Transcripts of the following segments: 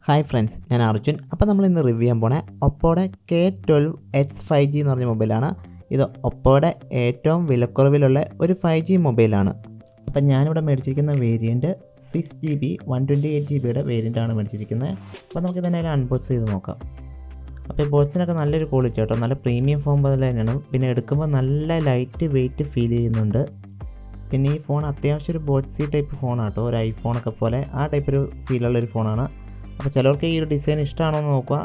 Hi friends, ഞാൻ അർജുൻ. അപ്പോൾ നമ്മൾ ഇന്ന് റിവ്യൂ ചെയ്യാൻ പോണേ ഒപ്പോയുടെ K12x 5G എന്ന് പറഞ്ഞ മൊബൈലാണ്. ഇത് ഒപ്പോയുടെ ഏറ്റവും വിലക്കുറവിലുള്ള ഒരു 5G മൊബൈലാണ്. അപ്പം ഞാനിവിടെ മേടിച്ചിരിക്കുന്ന വേരിയൻറ്റ് 6GB 128GBയുടെ വേരിയൻ്റാണ് മേടിച്ചിരിക്കുന്നത്. അപ്പോൾ നമുക്ക് തന്നെ അൺബോക്സ് ചെയ്ത് നോക്കാം. അപ്പോൾ ഈ ബോക്സിനൊക്കെ നല്ലൊരു ക്വാളിറ്റി കേട്ടോ, നല്ല പ്രീമിയം ഫോൺ പോലെ തന്നെയാണ്. പിന്നെ എടുക്കുമ്പോൾ നല്ല ലൈറ്റ് വെയിറ്റ് ഫീൽ ചെയ്യുന്നുണ്ട്. പിന്നെ ഈ ഫോൺ അത്യാവശ്യം ഒരു ബോക്സി ടൈപ്പ് ഫോണാട്ടോ, ഒരു ഐഫോണൊക്കെ പോലെ ആ ടൈപ്പ് ഒരു ഫീലുള്ളൊരു ഫോണാണ്. അപ്പോൾ ചിലർക്ക് ഈ ഒരു ഡിസൈൻ ഇഷ്ടമാണോ എന്ന് നോക്കുക,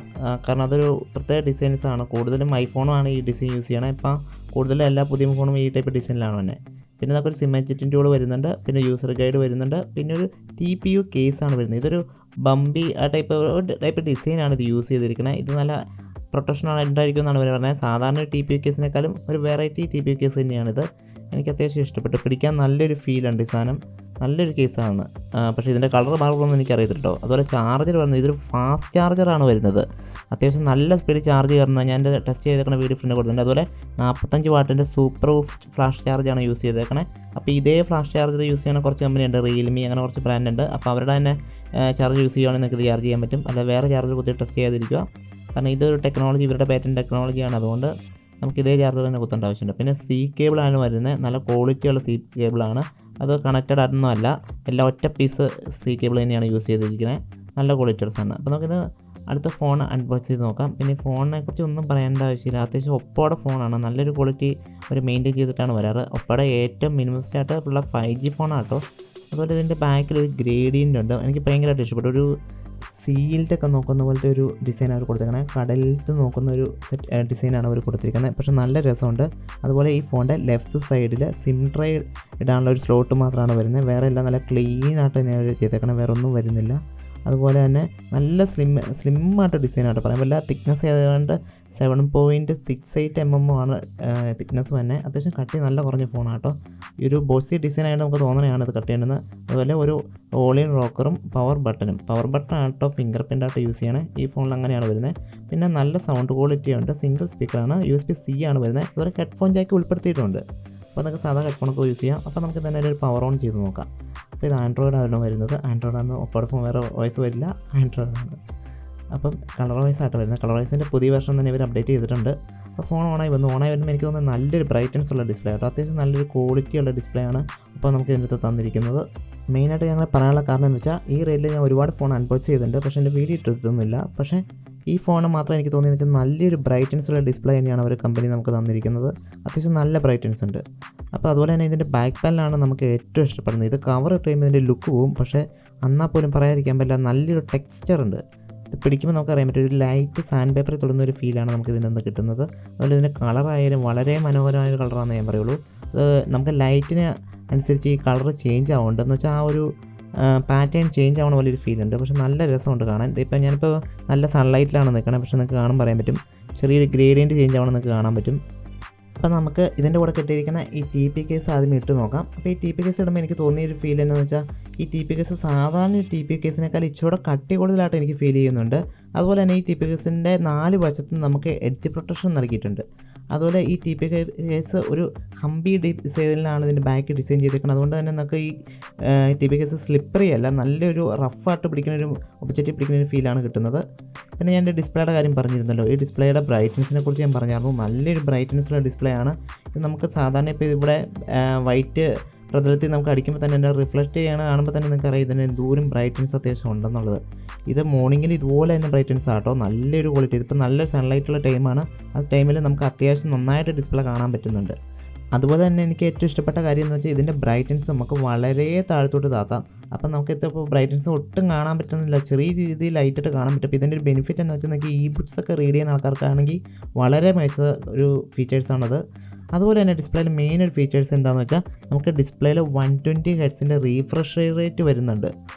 കാരണം അതൊരു പ്രത്യേക ഡിസൈൻസാണ്. കൂടുതലും ഐഫോണാണ് ഈ ഡിസൈൻ യൂസ് ചെയ്യണം. ഇപ്പം കൂടുതലും എല്ലാ പുതിയ ഫോണും ഈ ടൈപ്പ് ഡിസൈനിലാണ് തന്നെ. പിന്നെ നമുക്ക് ഒരു സിമജറ്റിൻ ടൂൾ വരുന്നുണ്ട്, പിന്നെ യൂസർ ഗൈഡ് വരുന്നുണ്ട്, പിന്നെ ഒരു TPU കേസാണ് വരുന്നത്. ഇതൊരു ബമ്പി ആ ടൈപ്പ് ഡിസൈനാണ് ഇത് യൂസ് ചെയ്തിരിക്കുന്നത്. ഇത് നല്ല പ്രൊട്ടക്ഷനാണ് ഉണ്ടായിരിക്കും എന്നാണ് അവർ പറഞ്ഞത്. സാധാരണ TPU കേസിനേക്കാളും ഒരു വെറൈറ്റി TPU കേസ് തന്നെയാണിത്. എനിക്ക് അത്യാവശ്യം ഇഷ്ടപ്പെട്ടു. പിടിക്കാൻ നല്ലൊരു ഫീലുണ്ട് ഈ സാധനം, നല്ലൊരു കേസാണ്. പക്ഷേ ഇതിൻ്റെ കളർ മാറുള്ളൊന്നും എനിക്കറിയത്തില്ല കേട്ടോ. അതുപോലെ ചാർജർ വരുന്നത് ഇതൊരു ഫാസ്റ്റ് ചാർജറാണ് വരുന്നത്. അത്യാവശ്യം നല്ല സ്പീഡ് ചാർജ് കയറുന്നത് ഞാൻ എൻ്റെ ടെസ്റ്റ് ചെയ്തേക്കണ വീഡിയോ ഫ്രണ്ട് കൊടുത്തിട്ടുണ്ട്. അതുപോലെ 45 വാട്ടിൻ്റെ സൂപ്പർ ഫ്ലാഷ് ചാർജാണ് യൂസ് ചെയ്തേക്കണേ. അപ്പോൾ ഇതേ ഫ്ലാഷ് ചാർജർ യൂസ് ചെയ്യുന്ന കുറച്ച് കമ്പനിയുണ്ട്, റിയൽമി അങ്ങനെ കുറച്ച് ബ്രാൻഡ് ഉണ്ട്. അപ്പോൾ അവരുടെ തന്നെ ചാർജ് യൂസ് ചെയ്യുകയാണെങ്കിൽ നിങ്ങൾക്ക് ഇത് ചാർജ് ചെയ്യാൻ പറ്റും. അല്ല വേറെ ചാർജർ കുത്തി ടെസ്റ്റ് ചെയ്യാതിരിക്കുക, കാരണം ഇതൊരു ടെക്നോളജി, ഇവരുടെ പാറ്റൻറ്റ് ടെക്നോളജിയാണ്. അതുകൊണ്ട് നമുക്ക് ഇതേ ചാർജർ തന്നെ കുത്തേണ്ട ആവശ്യമുണ്ട്. പിന്നെ കേബിളാണ് വരുന്നത്, നല്ല ക്വാളിറ്റിയുള്ള കേബിളാണ്. അത് കണക്റ്റഡ് ആയിട്ടൊന്നും അല്ല, എല്ലാം ഒറ്റ പീസ് കേബിൾ തന്നെയാണ് യൂസ് ചെയ്തിരിക്കുന്നത്. നല്ല ക്വാളിറ്റിയുള്ള സാധനം. അപ്പോൾ നമുക്കിത് അടുത്ത ഫോൺ അൺബോക്സ് ചെയ്ത് നോക്കാം. പിന്നെ ഈ ഫോണിനെ കുറിച്ച് ഒന്നും പറയേണ്ട ആവശ്യമില്ല. അത്യാവശ്യം ഒപ്പോയുടെ ഫോണാണ്, നല്ലൊരു ക്വാളിറ്റി അവർ മെയിൻറ്റെയിൻ ചെയ്തിട്ടാണ് വരാറ്. ഒപ്പോയുടെ ഏറ്റവും മിനിമസ്റ്റ് ആയിട്ട് ഉള്ള 5G ഫോണാട്ടോ. അതുപോലെ ഇതിൻ്റെ ബാക്കിൽ ഒരു ഗ്രേഡിയൻ്റ് ഉണ്ട്, എനിക്ക് ഭയങ്കരമായിട്ട് ഇഷ്ടപ്പെട്ടു. ഒരു സീൽഡൊക്കെ നോക്കുന്ന പോലത്തെ ഒരു ഡിസൈൻ അവർ കൊടുത്തിരിക്കുന്നത്, കടലിൽ നോക്കുന്ന ഒരു ഡിസൈനാണ് അവർ കൊടുത്തിരിക്കുന്നത്. പക്ഷേ നല്ല രസമുണ്ട്. അതുപോലെ ഈ ഫോണിൻ്റെ ലെഫ്റ്റ് സൈഡിൽ സിം ട്രേ ഇടാനുള്ള ഒരു സ്ലോട്ട് മാത്രമാണ് വരുന്നത്. വേറെ എല്ലാം നല്ല ക്ലീൻ ആയിട്ട് തന്നെയാണ് ചെയ്തേക്കുന്നത്, വേറെ ഒന്നും വരുന്നില്ല. അതുപോലെ തന്നെ നല്ല സ്ലിമ്മായിട്ട് ഡിസൈനായിട്ട് പറയാം. വല്ല തിക്നെസ് ആയതുകൊണ്ട് 7.68 mm ആണ് തിക്നെസ് തന്നെ. അത്യാവശ്യം കട്ടി നല്ല കുറഞ്ഞ ഫോണാട്ടോ. ഈ ഒരു ബോക്സി ഡിസൈൻ ആയിട്ട് നമുക്ക് തോന്നണയാണ് ഇത് കട്ട് ചെയ്യേണ്ടത്. അതുപോലെ ഒരു ഓളിയൻ റോക്കറും പവർ ബട്ടൺ ആട്ടോ ഫിംഗർ പ്രിൻ്റായിട്ട് യൂസ് ചെയ്യണേ. ഈ ഫോണിൽ അങ്ങനെയാണ് വരുന്നത്. പിന്നെ നല്ല സൗണ്ട് ക്വാളിറ്റി ഉണ്ട്, സിംഗിൾ സ്പീക്കറാണ്, USB-C ആണ് വരുന്നത്. അതുപോലെ ഹെഡ്ഫോൺ ജാക്ക് ഉൾപ്പെടുത്തിയിട്ടുണ്ട്. അപ്പോൾ നമുക്ക് സാധാ ഹെഡ്ഫോണൊക്കെ യൂസ് ചെയ്യാം. അപ്പോൾ നമുക്ക് തന്നെ ഒരു പവർ ഓൺ ചെയ്ത് നോക്കാം. അപ്പോൾ ഇത് ആൻഡ്രോയിഡ് ആയിരുന്നു വരുന്നത്. ആൻഡ്രോയിഡാണ്, ഒപ്പോടെ ഫോൺ വേറെ വോയിസ് വരില്ല, ആൻഡ്രോയിഡാണ്. അപ്പം കളർ വൈസ് ആയിട്ട് വരുന്നത്. കളർ വൈസിൻ്റെ പുതിയ വെർഷൻ തന്നെ ഇവർ അപ്ഡേറ്റ് ചെയ്തിട്ടുണ്ട്. അപ്പോൾ ഫോൺ ഓണായി വരുമ്പോൾ എനിക്ക് തോന്നുന്നത് നല്ലൊരു ബ്രൈറ്റ്നസ് ഉള്ള ഡിസ്പ്ലേ ആട്ടോ, അത്യാവശ്യം നല്ലൊരു ക്വാളിറ്റി ഉള്ള ഡിസ്പ്ലേ ആണ് അപ്പോൾ നമുക്ക് ഇതിനകത്ത് തന്നിരിക്കുന്നത്. മെയിനായിട്ട് ഞങ്ങൾ പറയാനുള്ള കാരണം എന്ന് വെച്ചാൽ ഈ റേറ്റിൽ ഞാൻ ഒരുപാട് ഫോൺ അൺബോക്സ് ചെയ്തിട്ടുണ്ട്, പക്ഷേ എൻ്റെ വീഡിയോ ഇട്ടിട്ടൊന്നുമില്ല. പക്ഷേ ഈ ഫോൺ മാത്രം എനിക്ക് തോന്നിയെന്ന് വെച്ചാൽ നല്ലൊരു ബ്രൈറ്റ്നസ് ഉള്ള ഡിസ്പ്ലേ തന്നെയാണ് അവർ കമ്പനി നമുക്ക് തന്നിരിക്കുന്നത്. അത്യാവശ്യം നല്ല ബ്രൈറ്റ്നസ് ഉണ്ട്. അപ്പോൾ അതുപോലെ തന്നെ ഇതിൻ്റെ ബാക്ക് പാനലാണ് നമുക്ക് ഏറ്റവും ഇഷ്ടപ്പെടുന്നത്. ഇത് കവർ ഇട്ട് കഴിയുമ്പോൾ ഇതിൻ്റെ ലുക്ക് പോവും, പക്ഷേ എന്നാൽ പോലും പറയാതിരിക്കാൻ പറ്റില്ല, നല്ലൊരു ടെക്സ്ചർ ഉണ്ട്. ഇത് പിടിക്കുമ്പോൾ നമുക്കറിയാൻ പറ്റും, ഒരു ലൈറ്റ് സാൻഡ് പേപ്പറിൽ തൊടുന്ന ഒരു ഫീലാണ് നമുക്ക് ഇതിൽ നിന്ന് കിട്ടുന്നത്. അതുപോലെ ഇതിൻ്റെ കളറായാലും വളരെ മനോഹരമായ ഒരു കളറാണെന്ന് ഞാൻ പറയുള്ളൂ. അത് നമുക്ക് ലൈറ്റിന് അനുസരിച്ച് ഈ കളർ ചേഞ്ച് ആവുന്നുണ്ട്, എന്ന് വെച്ചാൽ ആ ഒരു പാറ്റേൺ ചേഞ്ച് ആവണ പോലെ ഒരു ഫീലുണ്ട്. പക്ഷേ നല്ല രസമുണ്ട് കാണാൻ. ഇതിപ്പോൾ ഞാനിപ്പോൾ നല്ല സൺലൈറ്റിലാണ് നിൽക്കുന്നത്, പക്ഷേ നിങ്ങൾക്ക് കാണാൻ പറയാൻ പറ്റും ചെറിയൊരു ഗ്രേഡിയൻറ്റ് ചേഞ്ച് ആവണം നിങ്ങൾക്ക് കാണാൻ പറ്റും. അപ്പോൾ നമുക്ക് ഇതിൻ്റെ കൂടെ കിട്ടിയിരിക്കുന്ന ഈ TP കേസ് ആദ്യം ഇട്ട് നോക്കാം. അപ്പോൾ ഈ TP കേസ് ഇടുമ്പോൾ എനിക്ക് തോന്നിയൊരു ഫീൽ എന്താണെന്ന് വെച്ചാൽ, ഈ TP കേസ് സാധാരണ TP കേസിനേക്കാൾ ഇച്ചിരി കട്ടി കൂടുതലായിട്ട് എനിക്ക് ഫീൽ ചെയ്യുന്നുണ്ട്. അതുപോലെ തന്നെ ഈ TP കേസിൻ്റെ 4 വശത്തും നമുക്ക് എഡ്ജ് പ്രൊട്ടക്ഷൻ നൽകിയിട്ടുണ്ട്. അതുപോലെ ഈ TP കേസ് ഒരു ഹംബി ഡിസൈനിലാണ് ഇതിൻ്റെ ബാക്ക് ഡിസൈൻ ചെയ്തിരിക്കുന്നത്. അതുകൊണ്ട് തന്നെ നമുക്ക് ഈ TP കേസ് സ്ലിപ്പറി അല്ല, നല്ലൊരു റഫായിട്ട് പിടിക്കുന്ന ഒരു ഒബ്ജക്റ്റ് പിടിക്കുന്ന ഒരു ഫീലാണ് കിട്ടുന്നത്. പിന്നെ ഞാൻ എൻ്റെ ഡിസ്പ്ലേയുടെ കാര്യം പറഞ്ഞിരുന്നല്ലോ, ഈ ഡിസ്പ്ലേയുടെ ബ്രൈറ്റ്നസിനെ കുറിച്ച് ഞാൻ പറഞ്ഞായിരുന്നു. നല്ലൊരു ബ്രൈറ്റ്നസ്സുള്ള ഡിസ്പ്ലേ ആണ് ഇത്. നമുക്ക് സാധാരണ ഇപ്പോൾ ഇവിടെ വൈറ്റ് പ്രതലത്തിൽ നമുക്ക് അടിക്കുമ്പോൾ തന്നെ എൻ്റെ റിഫ്ലക്റ്റ് കാണുമ്പോൾ തന്നെ നിങ്ങൾക്ക് അറിയാം ഇതിന് എന്തോരം ബ്രൈറ്റ്നസ് അത്യാവശ്യം ഉണ്ടെന്നുള്ളത്. ഇത് മോർണിംഗിൽ ഇതുപോലെ തന്നെ ബ്രൈറ്റ്നസ് ആട്ടോ, നല്ലൊരു ക്വാളിറ്റി. ഇതിപ്പോൾ നല്ല സൺലൈറ്റുള്ള ടൈമാണ്, ആ ടൈമിൽ നമുക്ക് അത്യാവശ്യം നന്നായിട്ട് ഡിസ്പ്ലേ കാണാൻ പറ്റുന്നുണ്ട്. അതുപോലെ തന്നെ എനിക്ക് ഏറ്റവും ഇഷ്ടപ്പെട്ട കാര്യം എന്ന് വെച്ചാൽ ഇതിൻ്റെ ബ്രൈറ്റ്നസ് നമുക്ക് വളരെ താഴത്തോട്ട് താത്താം. അപ്പം നമുക്ക് ഇപ്പോൾ ബ്രൈറ്റ്നസ് ഒട്ടും കാണാൻ പറ്റുന്നില്ല, ചെറിയ രീതിയിൽ ലൈറ്റായിട്ട് കാണാൻ പറ്റും. അപ്പോൾ ഇതിൻ്റെ ഒരു ബെനിഫിറ്റ് എന്ന് വെച്ചാൽ നിങ്ങൾക്ക് ബുക്സ് ഒക്കെ റീഡ് ചെയ്യുന്ന ആൾക്കാർക്കാണെങ്കിൽ വളരെ മികച്ച ഒരു ഫീച്ചേഴ്സാണത്. അതുപോലെ തന്നെ ഡിസ്പ്ലേയിൽ മെയിൻ ഒരു ഫീച്ചേഴ്സ് എന്താണെന്ന് വെച്ചാൽ, നമുക്ക് ഡിസ്പ്ലേയിൽ 120 Hz റീഫ്രഷ് റേറ്റ് വരുന്നുണ്ട്.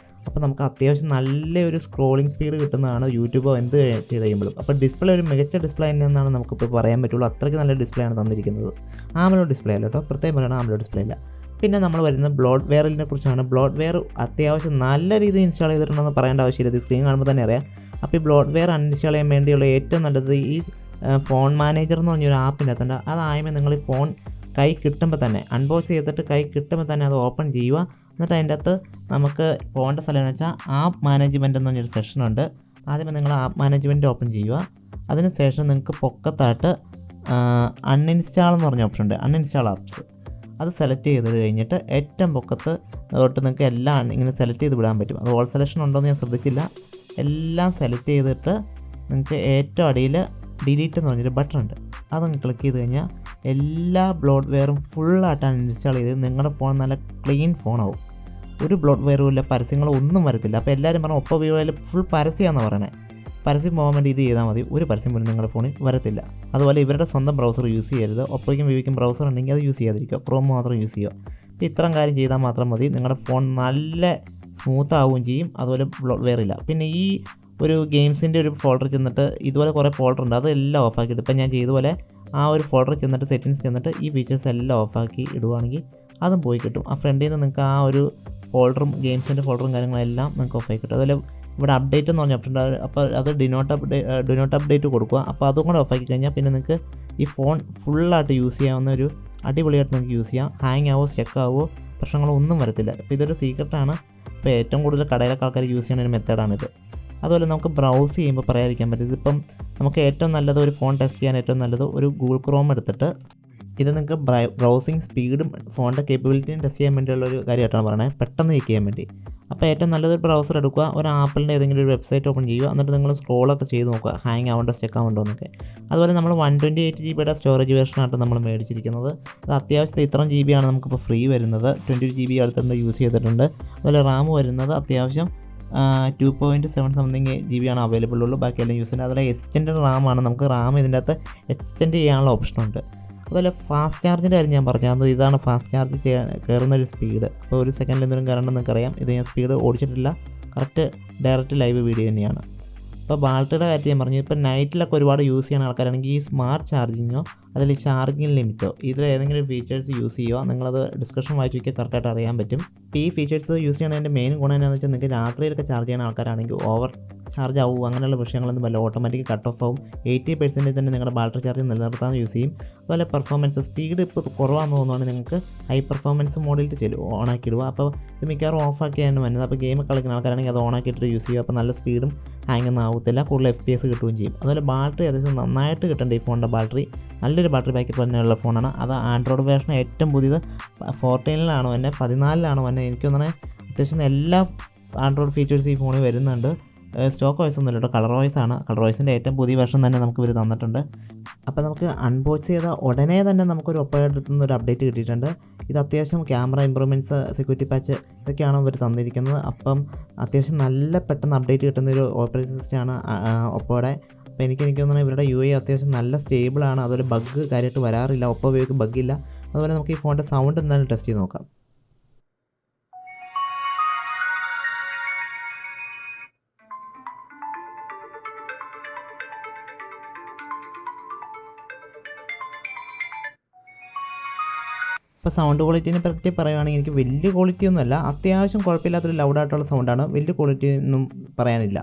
അപ്പോൾ നമുക്ക് അത്യാവശ്യം നല്ലൊരു സ്ക്രോളിംഗ് സ്പീഡ് കിട്ടുന്നതാണ് യൂട്യൂബോ എന്ത് ചെയ്ത് കഴിയുമ്പോഴും. അപ്പോൾ ഡിസ്പ്ലേ ഒരു മികച്ച ഡിസ്പ്ലേ തന്നെയെന്നാണ് നമുക്കിപ്പോൾ പറയാൻ പറ്റുള്ളൂ. അത്രയ്ക്ക് നല്ല ഡിസ്പ്ലേ ആണ് തന്നിരിക്കുന്നത്. ആമലോ ഡിസ്പ്ലേ അല്ല കേട്ടോ, പ്രത്യേകം പറയണം, ആമലോ ഡിസ്പ്ലേ അല്ല. പിന്നെ നമ്മൾ വരുന്നത് ബ്ലോട്ട്വെയറിനെ കുറിച്ചാണ്. ബ്ലോട്ട്വെയർ അത്യാവശ്യം നല്ല രീതിയിൽ ഇൻസ്റ്റാൾ ചെയ്തിട്ടുണ്ടെന്ന് പറയേണ്ട ആവശ്യമില്ല, ഇത് സ്ക്രീൻ കാണുമ്പോൾ തന്നെ അറിയാം. അപ്പോൾ ഈ ബ്ലോട്ട്വെയർ അൺഇൻസ്റ്റാൾ ചെയ്യാൻ വേണ്ടിയുള്ള ഏറ്റവും നല്ലത് ഈ ഫോൺ മാനേജർ എന്ന് പറഞ്ഞൊരു ആപ്പിൻ്റെ അകത്തുണ്ട്. അതായുമ്പോൾ നിങ്ങൾ ഈ ഫോൺ കൈ കിട്ടുമ്പോൾ തന്നെ അൺബോക്സ് ചെയ്തിട്ട് കൈ കിട്ടുമ്പോൾ തന്നെ അത് ഓപ്പൺ ചെയ്യുക. എന്നിട്ട് അതിൻ്റെ അകത്ത് നമുക്ക് പോകേണ്ട സ്ഥലം എന്ന് വെച്ചാൽ ആപ്പ് മാനേജ്മെൻറ്റ് എന്ന് പറഞ്ഞൊരു സെഷനുണ്ട്. ആദ്യമേ നിങ്ങൾ ആപ്പ് മാനേജ്മെൻറ്റ് ഓപ്പൺ ചെയ്യുക. അതിനുശേഷം നിങ്ങൾക്ക് പൊക്കത്തായിട്ട് അൺഇൻസ്റ്റാൾ എന്ന് പറഞ്ഞ ഓപ്ഷൻ ഉണ്ട്, അൺഇൻസ്റ്റാൾ ആപ്സ്. അത് സെലക്ട് ചെയ്ത് കഴിഞ്ഞിട്ട് ഏറ്റവും പൊക്കത്ത് തൊട്ട് നിങ്ങൾക്ക് എല്ലാം ഇങ്ങനെ സെലക്ട് ചെയ്ത് വിടാൻ പറ്റും. അത് ഓൾ സെലക്ഷൻ ഉണ്ടോയെന്ന് ഞാൻ ശ്രദ്ധിച്ചില്ല. എല്ലാം സെലക്ട് ചെയ്തിട്ട് നിങ്ങൾക്ക് ഏറ്റവും അടിയിൽ ഡിലീറ്റ് എന്ന് പറഞ്ഞൊരു ബട്ടൺ ഉണ്ട്. അതങ്ങ് ക്ലിക്ക് ചെയ്ത് കഴിഞ്ഞാൽ എല്ലാ ബ്ലോട്ട്വെയറും ഫുള്ളായിട്ട് അൺഇൻസ്റ്റാൾ ചെയ്ത് നിങ്ങളുടെ ഫോൺ നല്ല ക്ലീൻ ഫോണാവും. ഒരു ബ്ലോട്ട്വെയറും ഇല്ല, പരസ്യങ്ങളോ ഒന്നും വരത്തില്ല. അപ്പോൾ എല്ലാവരും പറഞ്ഞാൽ ഒപ്പോ വിവോയിൽ ഫുൾ പരസ്യമാണെന്ന് പറയണേ. പരസ്യം പോകാൻ വേണ്ടി ഇത് ചെയ്താൽ മതി, ഒരു പരസ്യം പോലും നിങ്ങളുടെ ഫോണിൽ വരത്തില്ല. അതുപോലെ ഇവരുടെ സ്വന്തം ബ്രൗസർ യൂസ് ചെയ്യരുത്. ഒപ്പോയ്ക്കും വിവോയ്ക്കും ബ്രൗസർ ഉണ്ടെങ്കിൽ അത് യൂസ് ചെയ്യാതിരിക്കുക, ക്രോം മാത്രം യൂസ് ചെയ്യുക. അപ്പോൾ ഇത്രയും കാര്യം ചെയ്താൽ മാത്രം മതി, നിങ്ങളുടെ ഫോൺ നല്ല സ്മൂത്ത് ആവുകയും ചെയ്യും. അതുപോലെ ബ്ലോട്ട്വെയർ ഇല്ല. പിന്നെ ഈ ഒരു ഗെയിംസിൻ്റെ ഒരു ഫോൾഡർ ചെന്നിട്ട് ഇതുപോലെ കുറേ ഫോൾഡർ ഉണ്ട്, അതെല്ലാം ഓഫാക്കിയിട്ട് ഇപ്പം ഞാൻ ചെയ്തതുപോലെ ആ ഒരു ഫോൾഡർ ചെന്നിട്ട് സെറ്റിങ്സ് ചെന്നിട്ട് ഈ ഫീച്ചേഴ്സ് എല്ലാം ഓഫാക്കി ഇടുവാണെങ്കിൽ അതും പോയി കിട്ടും. ആ ഫ്രണ്ടിൽ നിന്ന് നിങ്ങൾക്ക് ആ ഒരു ഫോൾഡറും ഗെയിംസിൻ്റെ ഫോൾഡറും കാര്യങ്ങളെല്ലാം നിങ്ങൾക്ക് ഓഫാക്കി കിട്ടും. അതുപോലെ ഇവിടെ അപ്ഡേറ്റ് എന്ന് പറഞ്ഞ ഓപ്ഷൻ ഉണ്ട്, അപ്പോൾ അത് ഡു നോട്ട് അപ്ഡേറ്റ് കൊടുക്കുക. അപ്പോൾ അതും കൂടെ ഓഫാക്കി കഴിഞ്ഞാൽ പിന്നെ നിങ്ങൾക്ക് ഈ ഫോൺ ഫുള്ളായിട്ട് യൂസ് ചെയ്യാവുന്ന ഒരു അടിപൊളിയായിട്ട് നിങ്ങൾക്ക് യൂസ് ചെയ്യാം. ഹാങ് ആവോ സ്റ്റക്ക് ആവോ പ്രശ്നങ്ങളോ ഒന്നും വരത്തില്ല. അപ്പോൾ ഇതൊരു സീക്രട്ടാണ്. ഇപ്പോൾ ഏറ്റവും കൂടുതൽ കടയിലൊക്കെ ആൾക്കാർ യൂസ് ചെയ്യുന്ന ഒരു മെത്തേഡാണിത്. അതുപോലെ നമുക്ക് ബ്രൗസ് ചെയ്യുമ്പോൾ പറയാതിരിക്കാൻ പറ്റും. ഇതിപ്പം നമുക്ക് ഏറ്റവും നല്ലത് ഒരു ഫോൺ ടെസ്റ്റ് ചെയ്യാൻ ഏറ്റവും നല്ലത് ഒരു ഗൂഗിൾ ക്രോം എടുത്തിട്ട് ഇത് നിങ്ങൾക്ക് ബ്രൗസിങ് സ്പീഡും ഫോണിൻ്റെ കേപ്പബിലിറ്റിയും ടെസ്റ്റ് ചെയ്യാൻ വേണ്ടിയുള്ള ഒരു കാര്യമായിട്ടാണ് പറയുന്നത്, പെട്ടെന്ന് ചെക്ക് ചെയ്യാൻ വേണ്ടി. അപ്പോൾ ഏറ്റവും നല്ലതൊരു ബ്രൗസർ എടുക്കുക, ഒരു ആപ്പിളിൻ്റെ ഏതെങ്കിലും ഒരു വെബ്സൈറ്റ് ഓപ്പൺ ചെയ്യുക, എന്നിട്ട് നിങ്ങൾ സ്ക്രോളൊക്കെ ചെയ്ത് നോക്കുക ഹാങ് ആവേണ്ട സ്റ്റക്ക് ആവേണ്ടോ എന്നൊക്കെ. അതുപോലെ നമ്മൾ 128 GB സ്റ്റോറേജ് വേർഷനായിട്ട് നമ്മൾ മേടിച്ചിരിക്കുന്നത്. അത് അത്യാവശ്യത്തെ ഇത്രയും GB ആണ് നമുക്കിപ്പോൾ ഫ്രീ വരുന്നത്. 20 GB അടുത്തുണ്ട് യൂസ് ചെയ്തിട്ടുണ്ട്. അതുപോലെ റാം വരുന്നത് അത്യാവശ്യം 2.7 സംതിങ് GB ആണ് അവൈലബിൾ ഉള്ളൂ, ബാക്കിയെല്ലാം യൂസ് ചെയ്യുന്നത്. അതുപോലെ എക്സ്റ്റെൻഡ് റാമാണ്, നമുക്ക് റാം ഇതിൻ്റെ അകത്ത് എക്സ്റ്റെൻഡ് ചെയ്യാനുള്ള ഓപ്ഷനുണ്ട്. അതുപോലെ ഫാസ്റ്റ് ചാർജിൻ്റെ കാര്യം ഞാൻ പറഞ്ഞു, ഇതാണ് ഫാസ്റ്റ് ചാർജ് കയറുന്നൊരു സ്പീഡ്. അപ്പോൾ ഒരു സെക്കൻഡിൽ എന്തെങ്കിലും കയറണമെന്ന് നിങ്ങൾക്കറിയാം. ഇത് ഞാൻ സ്പീഡ് ഓടിച്ചിട്ടില്ല, കറക്റ്റ് ഡയറക്റ്റ് ലൈവ് വീഡിയോ തന്നെയാണ്. ഇപ്പോൾ ബാറ്ററിയുടെ കാര്യം ഞാൻ പറഞ്ഞു. ഇപ്പോൾ നൈറ്റിലൊക്കെ ഒരുപാട് യൂസ് ചെയ്യുന്ന ആൾക്കാരാണെങ്കിൽ ഈ സ്മാർട്ട് ചാർജിങ്ങോ അതിൽ ചാർജിങ് ലിമിറ്റോ ഇതിൽ ഏതെങ്കിലും ഫീച്ചേഴ്സ് യൂസ് ചെയ്യുക. നിങ്ങളത് ഡിസ്കഷൻ വായിച്ച് നോക്കിയാൽ കറക്റ്റായിട്ട് അറിയാൻ പറ്റും. ഇപ്പോൾ ഈ ഫീച്ചേഴ്സ് യൂസ് ചെയ്യണതിൻ്റെ മെയിൻ ഗുണം എന്താണെന്ന് വെച്ചാൽ നിങ്ങൾക്ക് രാത്രിയിലൊക്കെ ചാർജ് ചെയ്യുന്ന ആൾക്കാരാണെങ്കിൽ ഓവർ ചാർജ് ആവും, അങ്ങനെയുള്ള വിഷയങ്ങളൊന്നും വല്ല, ഓട്ടോമാറ്റിക് കട്ട് ഓഫ് ആവും. 80% തന്നെ നിങ്ങളുടെ ബാറ്ററി ചാർജ് നിലനിർത്താൻ യൂസ് ചെയ്യും. അതുപോലെ പെർഫോമൻസ് സ്പീഡ് ഇപ്പോൾ കുറവാണെന്ന് തോന്നുവാണെങ്കിൽ നിങ്ങൾക്ക് ഹൈ പെർഫോമൻസ് മോഡിൽ ഓണാക്കിയിടുക. അപ്പോൾ ഇത് മിക്കവാറും ഓഫാക്കിയാണ് വരുന്നത്. അപ്പോൾ ഗെയിം കളിക്കുന്ന ആൾക്കാരാണെങ്കിൽ അത് ഓണാക്കിയിട്ട് യൂസ് ചെയ്യുക. അപ്പോൾ നല്ല സ്പീഡും ഹാങ് ഒന്നും ആവത്തില്ല, കൂടുതൽ FPS കിട്ടുകയും ചെയ്യും. അതുപോലെ ബാറ്ററി അത്യാവശ്യം നന്നായിട്ട് കിട്ടേണ്ട ഈ ഫോണിൻ്റെ ബാറ്ററി, നല്ലൊരു ബാറ്ററി ബാക്കപ്പ് തന്നെയുള്ള ഫോണാണ്. അത് ആൻഡ്രോയിഡ് വേർഷൻ ഏറ്റവും പുതിയത് 14 തന്നെ 14 തന്നെ. എനിക്ക് തോന്നുന്നത് അത്യാവശ്യം എല്ലാ ആൻഡ്രോയിഡ് ഫീച്ചേഴ്സ് ഈ ഫോണിൽ വരുന്നുണ്ട്. സ്റ്റോക്ക് വോയിസ് ഒന്നുമില്ല കേട്ടോ, കളർ വോയിസ് ആണ്. കളർ വോയിസിൻ്റെ ഏറ്റവും പുതിയ വെർഷൻ തന്നെ നമുക്ക് ഇവർ തന്നിട്ടുണ്ട്. അപ്പോൾ നമുക്ക് അൺബോക്സ് ചെയ്ത ഉടനെ തന്നെ നമുക്കൊരു ഒപ്പയുടെ അടുത്ത് നിന്ന് ഒരു അപ്ഡേറ്റ് കിട്ടിയിട്ടുണ്ട്. ഇത് അത്യാവശ്യം ക്യാമറ ഇമ്പ്രൂവ്മെൻറ്റ്സ്, സെക്യൂരിറ്റി പാച്ച് ഇതൊക്കെയാണ് ഇവർ തന്നിരിക്കുന്നത്. അപ്പം അത്യാവശ്യം നല്ല പെട്ടെന്ന് അപ്ഡേറ്റ് കിട്ടുന്നൊരു ഓപ്പറേറ്റിംഗ് സിസ്റ്റമാണ് ഒപ്പോയുടെ. അപ്പോൾ എനിക്ക് തോന്നുന്നത് ഇവരുടെ UI അത്യാവശ്യം നല്ല സ്റ്റേബിളാണ്. അതുപോലെ ബഗ് കാര്യമായിട്ട് വരാറില്ല, ഒപ്പോ ഉപയോഗിക്ക് ബഗ്ഗില്ല. അതുപോലെ നമുക്ക് ഈ ഫോണിൻ്റെ സൗണ്ട് എന്തായാലും ടെസ്റ്റ് ചെയ്ത് നോക്കാം. ഇപ്പോൾ സൗണ്ട് ക്വാളിറ്റീനെ പറ്റി പറയുകയാണെങ്കിൽ എനിക്ക് വലിയ ക്വാളിറ്റി ഒന്നുമല്ല, അത്യാവശ്യം കുഴപ്പമില്ലാത്തൊരു ലൗഡായിട്ടുള്ള സൗണ്ടാണ്, വലിയ ക്വാളിറ്റി ഒന്നും പറയാനില്ല.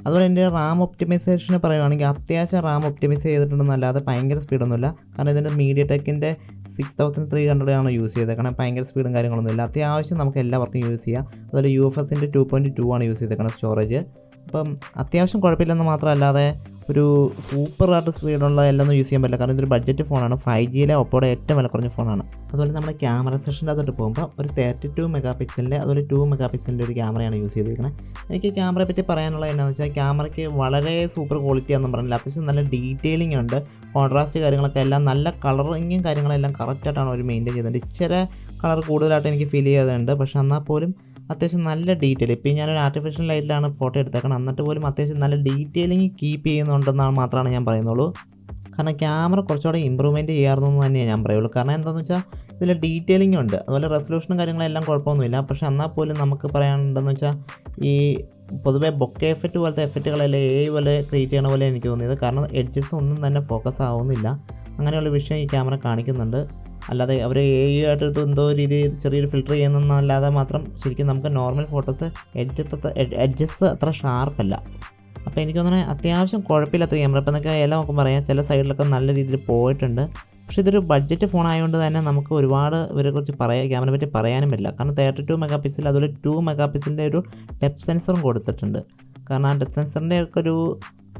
അതുപോലെ എൻ്റെ റാം ഒപ്റ്റിമൈസേഷനെ പറയുകയാണെങ്കിൽ അത്യാവശ്യം റാം ഒപ്റ്റിമൈസ് ചെയ്തിട്ടുണ്ടെന്നല്ലാതെ ഭയങ്കര സ്പീഡൊന്നുമില്ല. കാരണം ഇതിൻ്റെ MediaTekൻ്റെ 6300 ആണ് യൂസ് ചെയ്തേക്കണം. ഭയങ്കര സ്പീഡും കാര്യങ്ങളൊന്നുമില്ല, അത്യാവശ്യം നമുക്ക് എല്ലാ വർക്കും യൂസ് ചെയ്യാം. അതുപോലെ UFSൻ്റെ 2.2 ആണ് യൂസ് ചെയ്തേക്കണം സ്റ്റോറേജ്. അപ്പം അത്യാവശ്യം കുഴപ്പമില്ലെന്ന് മാത്രമല്ലാതെ ഒരു സൂപ്പറായിട്ട് സ്പീഡുള്ള എല്ലാം യൂസ് ചെയ്യാൻ പറ്റില്ല. കാരണം ഇതൊരു ബഡ്ജറ്റ് ഫോണാണ്, 5Gയിലെ ഒപ്പോയുടെ ഏറ്റവും വില കുറഞ്ഞ ഫോണാണ്. അതുപോലെ നമ്മുടെ ക്യാമറ സെഷൻ്റെ അകത്തോട്ട് പോകുമ്പോൾ ഒരു 32 മെഗാപിക്സലിൻ്റെ അതുപോലെ 2 മെഗാപിക്സലിൻ്റെ ഒരു ക്യാമറയാണ് യൂസ് ചെയ്തിരിക്കുന്നത്. എനിക്ക് ക്യാമറയെ പറ്റി പറയാനുള്ളത് എന്താണെന്ന് വെച്ചാൽ ക്യാമറയ്ക്ക് വളരെ സൂപ്പർ ക്വാളിറ്റി ആണെന്ന് പറഞ്ഞില്ല, അത്യാവശ്യം നല്ല ഡീറ്റെയിലിംഗ് ഉണ്ട്, കോൺട്രാസ്റ്റ് കാര്യങ്ങളൊക്കെ എല്ലാം നല്ല കളറിങ്ങും കാര്യങ്ങളെല്ലാം കറക്റ്റായിട്ടാണ് അവർ മെയിൻറ്റെയിൻ ചെയ്തത്. ഇച്ചിരി കളർ കൂടുതലായിട്ട് എനിക്ക് ഫീൽ ചെയ്യാതുണ്ട്, പക്ഷേ എന്നാൽ പോലും അത്യാവശ്യം നല്ല ഡീറ്റെയിൽ. ഇപ്പോൾ ഞാനൊരു ആർട്ടിഫിഷ്യൽ ലൈറ്റിലാണ് ഫോട്ടോ എടുത്തേക്കണം, എന്നിട്ട് പോലും അത്യാവശ്യം നല്ല ഡീറ്റെയിലിംഗ് കീപ്പ് ചെയ്യുന്നുണ്ടെന്നാണ് മാത്രമാണ് ഞാൻ പറയുന്നുള്ളൂ. കാരണം ക്യാമറ കുറച്ചുകൂടെ ഇമ്പ്രൂവ്മെൻറ്റ് ചെയ്യാറുണ്ടെന്ന് തന്നെയാണ് ഞാൻ പറയുള്ളൂ. കാരണം എന്താണെന്ന് വെച്ചാൽ ഇതിൽ ഡീറ്റെയിലിംഗ് ഉണ്ട്, അതുപോലെ റെസൊല്യൂഷനും കാര്യങ്ങളെല്ലാം കുഴപ്പമൊന്നുമില്ല. പക്ഷേ എന്നാൽ പോലും നമുക്ക് പറയാനുണ്ടെന്ന് വെച്ചാൽ ഈ പൊതുവേ ബൊക്കെ എഫക്റ്റ് പോലത്തെ എഫക്റ്റുകളെല്ലാം പോലെ ക്രിയേറ്റ് ചെയ്യണ പോലെ എനിക്ക് തോന്നിയത്. കാരണം എഡ്ജസ് ഒന്നും തന്നെ ഫോക്കസ് ആവുന്നില്ല, അങ്ങനെയുള്ള വിഷയം ഈ ക്യാമറ കാണിക്കുന്നുണ്ട്. അല്ലാതെ അവർ ആയിട്ട് എന്തോ രീതി ചെറിയൊരു ഫിൽറ്റർ ചെയ്യുന്നതല്ലാതെ മാത്രം ശരിക്കും നമുക്ക് നോർമൽ ഫോട്ടോസ് എഡ്ജസ് അത്ര ഷാർപ്പല്ല. അപ്പോൾ എനിക്ക് തോന്നുന്നത് അത്യാവശ്യം കുഴപ്പമില്ലാത്ത ക്യാമറ. ഇപ്പോൾ എന്നൊക്കെ എല്ലാം നമുക്ക് പറയാം, ചില സൈഡിലൊക്കെ നല്ല രീതിയിൽ പോയിട്ടുണ്ട്. പക്ഷേ ഇതൊരു ബഡ്ജറ്റ് ഫോൺ ആയതുകൊണ്ട് തന്നെ നമുക്ക് ഒരുപാട് ഇവരെക്കുറിച്ച് ക്യാമറയെ പറ്റി പറയാനും പറ്റില്ല. കാരണം 32 മെഗാപിക്സൽ അതുപോലെ 2 മെഗാപിക്സലിൻ്റെ ഒരു ഡെപ്ത് സെൻസറും കൊടുത്തിട്ടുണ്ട്. കാരണം ആ ഡെപ്ത് സെൻസറിൻ്റെ ഒക്കെ ഒരു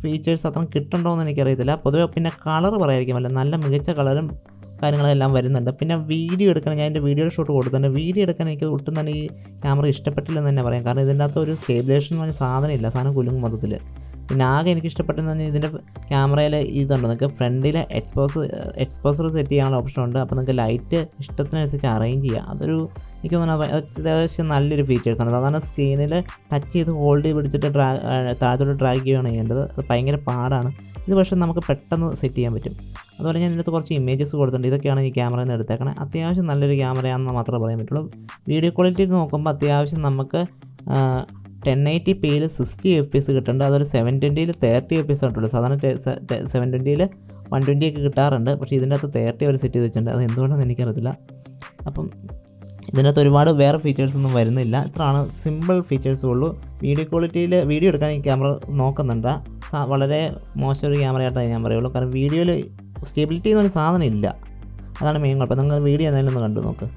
ഫീച്ചേഴ്സ് അത്ര കിട്ടുന്നുണ്ടോ എന്ന് എനിക്കറിയത്തില്ല. പൊതുവെ പിന്നെ കളർ പറയായിരിക്കും അല്ല, നല്ല മികച്ച കളറും കാര്യങ്ങളെല്ലാം വരുന്നുണ്ട്. പിന്നെ വീഡിയോ എടുക്കാൻ ഞാൻ എൻ്റെ വീഡിയോ ഷൂട്ട് കൊടുത്തിട്ടുണ്ട്. വീഡിയോ എടുക്കാൻ എനിക്ക് ഒട്ടും തന്നെ ഈ ക്യാമറ ഇഷ്ടപ്പെട്ടില്ലെന്ന് തന്നെ പറയാം. കാരണം ഇതിൻ്റെ അകത്ത് ഒരു സ്റ്റേബിലൈസേഷൻ എന്ന് പറഞ്ഞ സാധനം ഇല്ല, സാധനം കുലുങ്ങും മൊത്തത്തിൽ. പിന്നെ ആകെ എനിക്ക് ഇഷ്ടപ്പെട്ടെന്ന് പറഞ്ഞാൽ ഇതിൻ്റെ ക്യാമറയിൽ ഇതുണ്ട്, നിങ്ങൾക്ക് ഫ്രണ്ടിലെ എക്സ്പോസർ സെറ്റ് ചെയ്യാനുള്ള ഓപ്ഷൻ ഉണ്ട്. അപ്പോൾ നിങ്ങൾക്ക് ലൈറ്റ് ഇഷ്ടത്തിനനുസരിച്ച് അറേഞ്ച് ചെയ്യാം. അതൊരു എനിക്ക് തോന്നുന്നത് അത്യാവശ്യം നല്ലൊരു ഫീച്ചേഴ്സാണ്. സാധാരണ സ്ക്രീനിൽ ടച്ച് ചെയ്ത് ഹോൾഡ് ചെയ്ത് പിടിച്ചിട്ട് താഴത്തോട്ട് ഡ്രാഗ് ചെയ്യുകയാണ് ചെയ്യേണ്ടത്. അത് ഭയങ്കര പാടാണ്. ഇത് പക്ഷേ നമുക്ക് പെട്ടെന്ന് സെറ്റ് ചെയ്യാൻ പറ്റും. അതുപോലെ ഞാൻ ഇതിനകത്ത് കുറച്ച് ഇമേജസ് കൊടുത്തിട്ടുണ്ട്. ഇതൊക്കെയാണ് ഈ ക്യാമറയിൽ നിന്ന് എടുത്തേക്കണേ. അത്യാവശ്യം നല്ലൊരു ക്യാമറയാണെന്ന് മാത്രമേ പറയാൻ പറ്റുള്ളൂ. വീഡിയോ ക്വാളിറ്റി നോക്കുമ്പോൾ അത്യാവശ്യം നമുക്ക് 1080pയിൽ 60 FPS കിട്ടുന്നുണ്ട്. അതൊരു 720യിൽ 30 FPS കിട്ടുള്ളൂ. സാധാരണ 720യിൽ 120 ഒക്കെ കിട്ടാറുണ്ട്. പക്ഷേ ഇതിൻ്റെ അകത്ത് 30 അവർ സെറ്റ് ചെയ്ത് വെച്ചിട്ടുണ്ട്. അത് എന്തുകൊണ്ടാണെന്ന് എനിക്കറിയത്തില്ല. അപ്പം ഇതിനകത്ത് ഒരുപാട് വേറെ ഫീച്ചേഴ്സൊന്നും വരുന്നില്ല. ഇത്രയാണ് സിമ്പിൾ ഫീച്ചേഴ്സേ ഉള്ളൂ. വീഡിയോ ക്വാളിറ്റിയിൽ വീഡിയോ എടുക്കാൻ ഈ ക്യാമറ നോക്കുന്നുണ്ട്. വളരെ മോശം ഒരു ക്യാമറയായിട്ടാണ് ഞാൻ പറയുള്ളൂ. കാരണം വീഡിയോയിൽ സ്റ്റെബിലിറ്റി എന്നൊരു സാധനം ഇല്ല. അതാണ് മെയിൻ കുഴപ്പം. നിങ്ങൾ വീഡിയോ എന്തായാലും ഒന്ന് കണ്ടു നോക്ക്.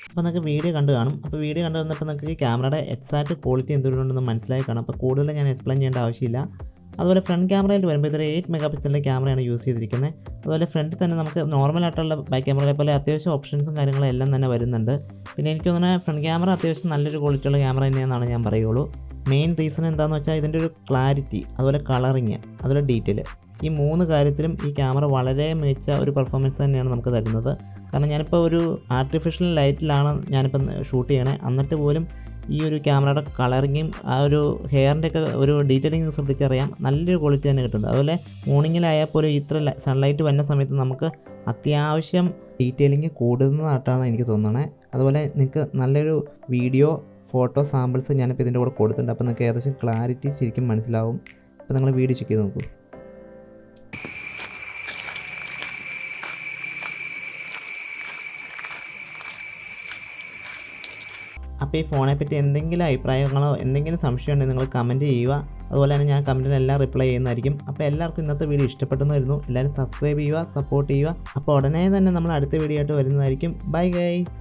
അപ്പോൾ നിങ്ങൾക്ക് വീഡിയോ കണ്ടു കാണും. അപ്പോൾ വീഡിയോ കണ്ടു വന്നപ്പോൾ നിങ്ങൾക്ക് ക്യാമറയുടെ എക്സാക്റ്റ് ക്വാളിറ്റി എന്തുകൊണ്ടെന്ന് മനസ്സിലായി കാണും. അപ്പോൾ കൂടുതൽ ഞാൻ എക്സ്പ്ലെയിൻ ചെയ്യേണ്ട ആവശ്യമില്ല. അതുപോലെ ഫ്രണ്ട് ക്യാമറയിൽ വരുമ്പോൾ ഇതൊരു 8 മെഗാപിക്സലിൻ്റെ ക്യാമറയാണ് യൂസ് ചെയ്തിരിക്കുന്നത്. അതുപോലെ ഫ്രണ്ടിൽ തന്നെ നമുക്ക് നോർമലായിട്ടുള്ള ബാക്ക് ക്യാമറയെ പോലെ അത്യാവശ്യം ഓപ്ഷൻസും കാര്യങ്ങളും എല്ലാം തന്നെ വരുന്നുണ്ട്. പിന്നെ എനിക്ക് തോന്നുന്നത് ഫ്രണ്ട് ക്യാമറ അത്യാവശ്യം നല്ലൊരു ക്വാളിറ്റിയുള്ള ക്യാമറ തന്നെയാണെന്നാണ് ഞാൻ പറയുള്ളൂ. മെയിൻ റീസൺ എന്താണെന്ന് വെച്ചാൽ ഇതിൻ്റെ ഒരു ക്ലാരിറ്റി, അതുപോലെ കളറിങ്, അതുപോലെ ഡീറ്റെയിൽ, ഈ 3 കാര്യത്തിലും ഈ ക്യാമറ വളരെ മികച്ച ഒരു പെർഫോമൻസ് തന്നെയാണ് നമുക്ക് തരുന്നത്. കാരണം ഞാനിപ്പോൾ ഒരു ആർട്ടിഫിഷ്യൽ ലൈറ്റിലാണ് ഞാനിപ്പോൾ ഷൂട്ട് ചെയ്യണേ. എന്നിട്ട് പോലും ഈ ഒരു ക്യാമറയുടെ കളറിങ്ങും ആ ഒരു ഹെയറിൻ്റെ ഒക്കെ ഒരു ഡീറ്റെയിലിംഗ് ശ്രദ്ധിച്ചറിയാം, നല്ലൊരു ക്വാളിറ്റി തന്നെ കിട്ടുന്നത്. അതുപോലെ മോർണിംഗിലായാൽ പോലും ഇത്ര സൺലൈറ്റ് വരുന്ന സമയത്ത് നമുക്ക് അത്യാവശ്യം ഡീറ്റെയിലിംഗ് കൂടുന്നതായിട്ടാണ് എനിക്ക് തോന്നുന്നത്. അതുപോലെ നിങ്ങൾക്ക് നല്ലൊരു വീഡിയോ ഫോട്ടോ സാമ്പിൾസ് ഞാനിപ്പോൾ ഇതിൻ്റെ കൂടെ കൊടുത്തിട്ടുണ്ട്. അപ്പോൾ നിങ്ങൾക്ക് ഏകദേശം ക്ലാരിറ്റി ശരിക്കും മനസ്സിലാവും. അപ്പോൾ നിങ്ങൾ വീഡിയോ ചെക്ക് ചെയ്ത് നോക്കൂ. അപ്പോൾ ഈ ഫോണെ പറ്റി എന്തെങ്കിലും അഭിപ്രായങ്ങളോ എന്തെങ്കിലും സംശയം ഉണ്ടെങ്കിൽ നിങ്ങൾ കമൻറ്റ് ചെയ്യുക. അതുപോലെ തന്നെ ഞാൻ കമൻറ്റിനെല്ലാം റിപ്ലൈ ചെയ്യുന്നതായിരിക്കും. അപ്പോൾ എല്ലാവർക്കും ഇന്നത്തെ വീഡിയോ ഇഷ്ടപ്പെട്ടെന്ന് വരുന്നു. എല്ലാവരും സബ്സ്ക്രൈബ് ചെയ്യുക, സപ്പോർട്ട് ചെയ്യുക. അപ്പോൾ ഉടനെ തന്നെ നമ്മൾ അടുത്ത വീഡിയോ ആയിട്ട് വരുന്നതായിരിക്കും. Bye guys.